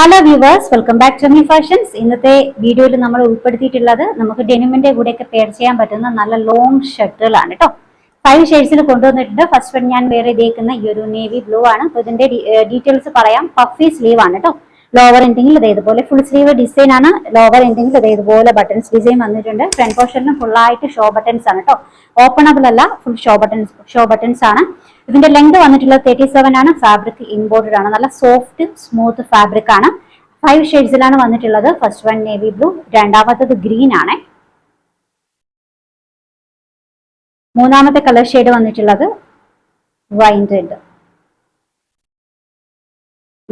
Hello viewers, welcome back to me fashions. ഇന്നത്തെ വീഡിയോയിൽ നമ്മൾ ഉൾപ്പെടുത്തിയിട്ടുള്ളത് നമുക്ക് ഡെനിമിന്റെ കൂടെയൊക്കെ പെയർ ചെയ്യാൻ പറ്റുന്ന നല്ല ലോങ് ഷർട്ടുകളാണ് കേട്ടോ. 5 ഷെയ്ഡ്സിൽ കൊണ്ടുവന്നിട്ടുണ്ട്. ഫസ്റ്റ് വൺ ഞാൻ വേറെ ഇതേക്കുന്ന ഈ ഒരു നേവി ബ്ലൂ ആണ്. അപ്പൊ ഇതിന്റെ ഡീറ്റെയിൽസ് പറയാം. പഫി സ്ലീവ് ആണ് കേട്ടോ. ലോവർ എൻഡിങ്ങിൽ ഇതേപോലെ ഫുൾ സ്ലീവ് ഡിസൈൻ ആണ്. ലോവർ എൻഡിങ്ങിൽ ഇതേപോലെ ബട്ടൺസ് ഡിസൈൻ വന്നിട്ടുണ്ട്. ഫ്രണ്ട് പോർഷനിലും ഫുൾ ആയിട്ട് ഷോ ബട്ടൺസ് ആണ് കേട്ടോ. ഓപ്പണബിൾ അല്ല, ഫുൾ ഷോ ബട്ടൺസ് ആണ്. ഇതിന്റെ ലെങ്ത് വന്നിട്ടുള്ളത് 37 ആണ്. ഫാബ്രിക് ഇമ്പോർട്ടഡ് ആണ്. നല്ല സോഫ്റ്റ് സ്മൂത്ത് ഫാബ്രിക് ആണ്. 5 ഷെയ്ഡ്സിലാണ് വന്നിട്ടുള്ളത്. ഫസ്റ്റ് വൺ നേവി ബ്ലൂ, രണ്ടാമത്തത് ഗ്രീൻ ആണ്. മൂന്നാമത്തെ കളർ ഷെയ്ഡ് വന്നിട്ടുള്ളത് വൈൻ റെഡ്.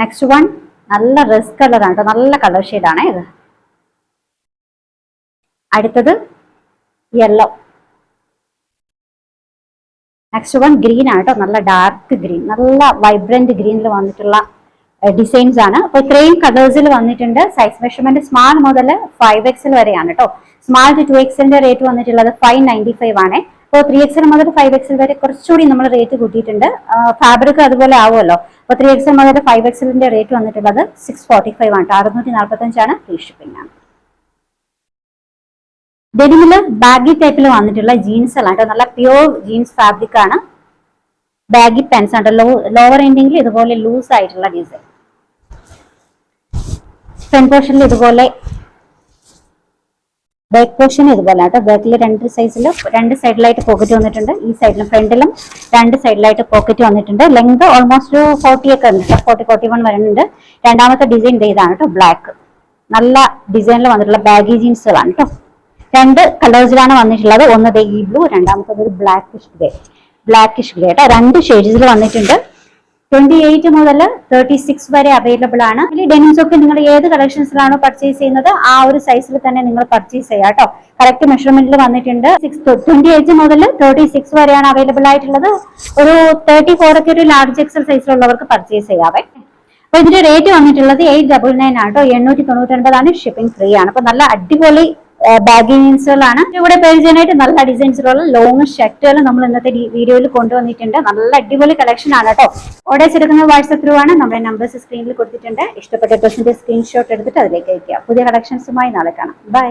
നെക്സ്റ്റ് വൺ നല്ല റെഡ് കളർ ആണ്, നല്ല കളർ ഷെയ്ഡ് ആണ് ഇത്. അടുത്തത് യെല്ലോ. നെക്സ്റ്റ് വൺ ഗ്രീൻ ആണ് കേട്ടോ, നല്ല ഡാർക്ക് ഗ്രീൻ, നല്ല വൈബ്രന്റ് ഗ്രീനിൽ വന്നിട്ടുള്ള ഡിസൈൻസ് ആണ്. അപ്പൊ ഇത്രയും കളേഴ്സിൽ വന്നിട്ടുണ്ട്. സൈസ് മെഷർമെന്റ് സ്മാൾ മുതൽ 5XL വരെയാണ് കേട്ടോ. സ്മാൾ ടു 2XLന്റെ റേറ്റ് വന്നിട്ടുള്ളത് 595 ആണ്. അപ്പോൾ 3XL മുതൽ 5XL വരെ കുറച്ചുകൂടി നമ്മൾ റേറ്റ് കൂട്ടിയിട്ടുണ്ട്. ഫാബ്രിക് അതുപോലെ ആവുമല്ലോ. അപ്പോൾ 3XL മുതൽ 5XLന്റെ റേറ്റ് വന്നിട്ടുള്ളത് 645 ആണ്. 645 ആണ്. ഫ്രീ ഷിപ്പിംഗ് ആണ്. ഡെനിമില് ബാഗി ടൈപ്പിൽ വന്നിട്ടുള്ള ജീൻസ് അല്ല കേട്ടോ, നല്ല പ്യൂർ ജീൻസ് ഫാബ്രിക് ആണ്. ബാഗി പെൻസ് ആണ്. ലോവർ എൻഡിങ്ങിൽ ഇതുപോലെ ലൂസ് ആയിട്ടുള്ള ഡിസൈൻ. ഫ്രണ്ട് പോർഷനിൽ ഇതുപോലെ, ബാക്ക് പോർഷൻ ഇതുപോലെ കേട്ടോ. ബാക്കിൽ രണ്ട് സൈഡിലായിട്ട് പോക്കറ്റ് വന്നിട്ടുണ്ട്. ഈ സൈഡിലും ഫ്രണ്ടിലും രണ്ട് സൈഡിലായിട്ട് പോക്കറ്റ് വന്നിട്ടുണ്ട്. ലെങ്ത് ഓൾമോസ്റ്റ് 40 ഒക്കെ ഉണ്ട്. 41 വരുന്നുണ്ട്. രണ്ടാമത്തെ ഡിസൈൻ ഇതാണ് കേട്ടോ, ബ്ലാക്ക്. നല്ല ഡിസൈനിൽ വന്നിട്ടുള്ള ബാഗി ജീൻസുകളാണ് കേട്ടോ. 2 കളേഴ്സിലാണ് വന്നിട്ടുള്ളത്. ഒന്ന് ഈ ബ്ലൂ, രണ്ടാമത്തത് ഒരു ബ്ലാക്കിഷ് ഗ്രേ കേട്ടോ. 2 ഷെയ്ഡ്സിൽ വന്നിട്ടുണ്ട്. 28 മുതൽ 36 വരെ അവൈലബിൾ ആണ്. ഈ ഡെനിംസ് ഒക്കെ നിങ്ങൾ ഏത് കളക്ഷൻസിലാണോ പർച്ചേസ് ചെയ്യുന്നത് ആ ഒരു സൈസിൽ തന്നെ നിങ്ങൾ പർച്ചേസ് ചെയ്യാം കേട്ടോ. കറക്റ്റ് മെഷർമെന്റിൽ വന്നിട്ടുണ്ട്. 28 മുതൽ 36 വരെയാണ് അവൈലബിൾ ആയിട്ടുള്ളത്. ഒരു 34 ഒക്കെ ഒരു ലാർജ് എക്സൽ സൈസിലുള്ളവർക്ക് പർച്ചേസ് ചെയ്യാവേ. അപ്പൊ ഇതിന്റെ റേറ്റ് വന്നിട്ടുള്ളത് 899 ആണ് കേട്ടോ. 899 ആണ്. ഷിപ്പിംഗ് ഫ്രീ ആണ്. അപ്പൊ നല്ല അടിപൊളി ബാഗി ജീൻസുകളാണ്. ഇവിടെ പേര് ചെയ്യാനായിട്ട് നല്ല ഡിസൈൻസിലുള്ള ലോങ് ഷർട്ടുകൾ നമ്മൾ ഇന്നത്തെ വീഡിയോയിൽ കൊണ്ടുവന്നിട്ടുണ്ട്. നല്ല അടിപൊളി കളക്ഷൻ ആണ് കേട്ടോ. ഓർഡേഴ്സ് എടുക്കുന്നത് വാട്സ്ആപ്പ് ത്രൂ ആണ്. നമ്മുടെ നമ്പേഴ്സ് സ്ക്രീനിൽ കൊടുത്തിട്ടുണ്ട്. ഇഷ്ടപ്പെട്ട ഡ്രസ്സിന്റെ സ്ക്രീൻഷോട്ട് എടുത്തിട്ട് അതിലേക്ക് അയക്കുക. പുതിയ കളക്ഷൻസുമായി നാളെ കാണാം. ബൈ.